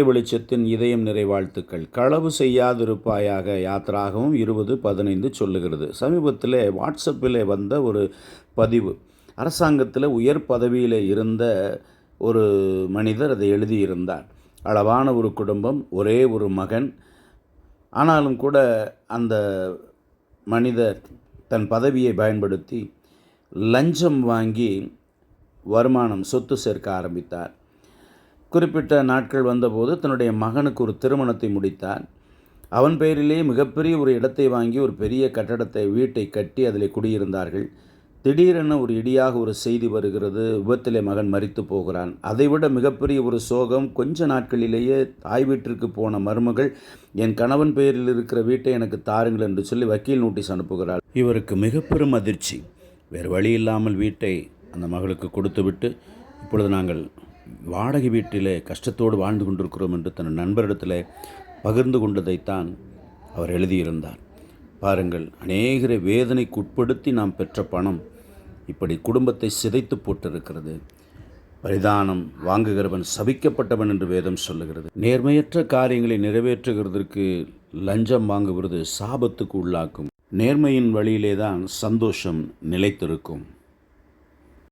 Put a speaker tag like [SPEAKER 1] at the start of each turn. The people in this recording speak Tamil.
[SPEAKER 1] வெளிச்சத்தின் இதயம் நிறை வாழ்த்துக்கள். களவு செய்யாதிருப்பாயாக யாத்ராகமம் 20:15 சொல்லுகிறது. சமீபத்தில் வாட்ஸ்அப்பில் வந்த ஒரு பதிவு. அரசாங்கத்தில் உயர் பதவியில் இருந்த ஒரு மனிதர் அதை எழுதியிருந்தார். அளவான ஒரு குடும்பம், ஒரே ஒரு மகன். ஆனாலும் கூட அந்த மனிதர் தன் பதவியை பயன்படுத்தி லஞ்சம் வாங்கி வருமானம் சொத்து சேர்க்க ஆரம்பித்தார். குறிப்பிட்ட நாட்கள் வந்தபோது தன்னுடைய மகனுக்கு ஒரு திருமணத்தை முடித்தார். அவன் பெயரிலே மிகப்பெரிய ஒரு இடத்தை வாங்கி ஒரு பெரிய கட்டடத்தை, வீட்டை கட்டி அதில் குடியிருந்தார்கள். திடீரென ஒரு இடியாக ஒரு செய்தி வருகிறது. விபத்திலே மகன் மரித்து போகிறான். அதைவிட மிகப்பெரிய ஒரு சோகம். கொஞ்ச நாட்களிலேயே தாய் வீட்டிற்கு போன மருமகள், என் கணவன் பெயரில் இருக்கிற வீட்டை எனக்கு தாருங்கள் என்று சொல்லி வக்கீல் நோட்டீஸ் அனுப்புகிறாள். இவருக்கு மிக பெரும் அதிர்ச்சி. வேறு வழி இல்லாமல் வீட்டை அந்த மகளுக்கு கொடுத்துவிட்டு, இப்பொழுது நாங்கள் வாடகை வீட்டிலே கஷ்டத்தோடு வாழ்ந்து கொண்டிருக்கிறோம் என்று தன் நண்பரிடத்தில் பகிர்ந்து கொண்டதைத்தான் அவர் எழுதியிருந்தார். பாருங்கள், அநேகரை வேதனைக்கு உட்படுத்தி நாம் பெற்ற பணம் இப்படி குடும்பத்தை சிதைத்து போட்டிருக்கிறது. பரிதானம் வாங்குகிறவன் சபிக்கப்பட்டவன் என்று வேதம் சொல்லுகிறது. நேர்மையற்ற காரியங்களை நிறைவேற்றுகிறதற்கு லஞ்சம் வாங்குவது சாபத்துக்கு உள்ளாக்கும். நேர்மையின் வழியிலே தான் சந்தோஷம் நிலைத்திருக்கும்.